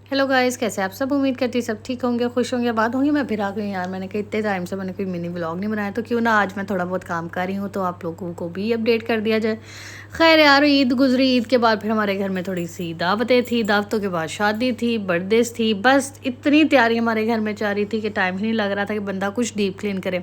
Hello guys, कैसे आप सब? उम्मीद करती सब ठीक होंगे, खुश होंगे, बात होंगी। मैं फिर आ गई यार। मैंने कहा इतने टाइम से मैंने कोई मिनी व्लॉग नहीं बनाया, तो क्यों ना आज मैं थोड़ा बहुत काम कर रही हूँ तो आप लोगों को भी अपडेट कर दिया जाए। खैर यार, ईद गुजरी, ईद के बाद फिर हमारे घर में थोड़ी सी दावतें थी, दावतों के बाद शादी थी, बर्थडेज थी। बस इतनी तैयारी हमारे घर में चाह रही थी कि टाइम ही नहीं लग रहा था कि बंदा कुछ डीप क्लीन करे।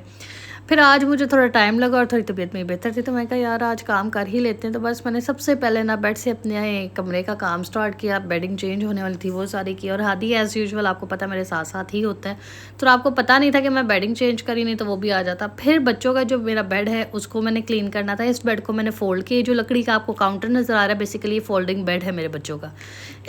फिर आज मुझे थोड़ा टाइम लगा और थोड़ी तबीयत में बेहतर थी, तो मैं कहा यार आज काम कर ही लेते हैं। तो बस मैंने सबसे पहले ना बेड से अपने कमरे का काम स्टार्ट किया। बेडिंग चेंज होने वाली थी, वो सारी की। और हादी एज़ यूजुअल आपको पता मेरे साथ साथ ही होता है, तो आपको पता नहीं था कि मैं बेडिंग चेंज करी, नहीं तो वो भी आ जाता। फिर बच्चों का जो मेरा बेड है उसको मैंने क्लीन करना था। इस बेड को मैंने फोल्ड किया। जो लकड़ी का आपको काउंटर नज़र आ रहा है, बेसिकली फोल्डिंग बेड है मेरे बच्चों का।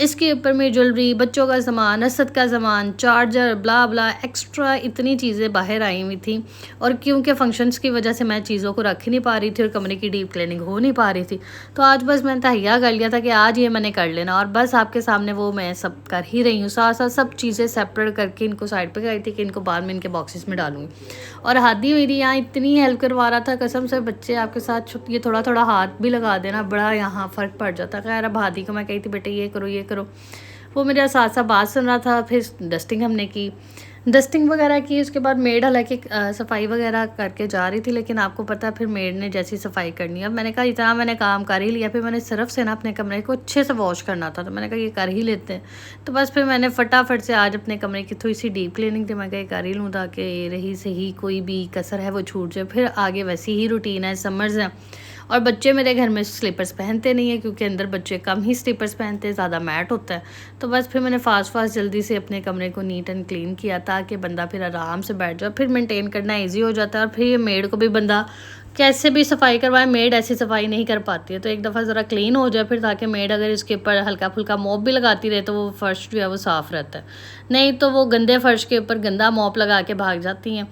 इसके ऊपर मेरी ज्वेलरी, बच्चों का सामान, असद का सामान, चार्जर, ब्ला ब्ला एक्स्ट्रा इतनी चीज़ें बाहर आई हुई थी। और क्योंकि फंक्शंस की वजह से मैं चीज़ों को रख ही नहीं पा रही थी और कमरे की डीप क्लीनिंग हो नहीं पा रही थी, तो आज बस मैंने तहैया कर लिया था कि आज ये मैंने कर लेना। और बस आपके सामने वो मैं सब कर ही रही हूँ। साथ साथ सब चीज़ें सेपरेट करके इनको साइड पे कर थी कि इनको बाद में इनके बॉक्सेस में डालूंगी। और हादी मेरी यहाँ इतनी हेल्प करवा रहा था, कसम से। बच्चे आपके साथ ये थोड़ा थोड़ा हाथ भी लगा देना, बड़ा यहाँ फ़र्क पड़ जाता है। खैर अब हादी को मैं कही थी बेटे ये करो ये करो, वो मेरे साथ साथ बात सुन रहा था। फिर डस्टिंग हमने की, डस्टिंग वगैरह की। उसके बाद मेड हालांकि सफाई वगैरह करके जा रही थी, लेकिन आपको पता है फिर मेड ने जैसी सफाई करनी है। अब मैंने कहा इतना मैंने काम कर ही लिया, फिर मैंने सिर्फ से ना अपने कमरे को अच्छे से वॉश करना था, तो मैंने कहा ये कर ही लेते हैं। तो बस फिर मैंने फटाफट से आज अपने कमरे की थोड़ी सी डीप क्लीनिंग थी, मैं कहा कर ही लूँ ताकि रही सही कोई भी कसर है वो छूट जाए। फिर आगे वैसी ही रूटीन है, समर्स हैं और बच्चे मेरे घर में स्लीपर्स पहनते नहीं है, क्योंकि अंदर बच्चे कम ही स्लीपर्स पहनते हैं, ज़्यादा मैट होता है। तो बस फिर मैंने फास्ट जल्दी से अपने कमरे को नीट एंड क्लीन किया ताकि बंदा फिर आराम से बैठ जाए। फिर मेंटेन करना इजी हो जाता है। और फिर ये मेड को भी बंदा कैसे भी सफाई करवाए, मेड ऐसी सफाई नहीं कर पाती है। तो एक दफ़ा ज़रा क्लीन हो जाए फिर, ताकि मेड अगर इसके ऊपर हल्का फुल्का मॉप भी लगाती रहे तो वो फर्श जो है वो साफ़ रहता है। नहीं तो वो गंदे फर्श के ऊपर गंदा मॉप लगा के भाग जाती हैं।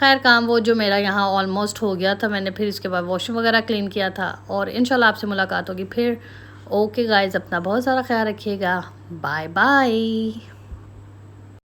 खैर काम वो जो मेरा यहाँ ऑलमोस्ट हो गया था। मैंने फिर इसके बाद वॉशरूम वगैरह क्लीन किया था और इंशाल्लाह आपसे मुलाकात होगी फिर। ओके गाइज़, अपना बहुत सारा ख्याल रखिएगा। Bye bye.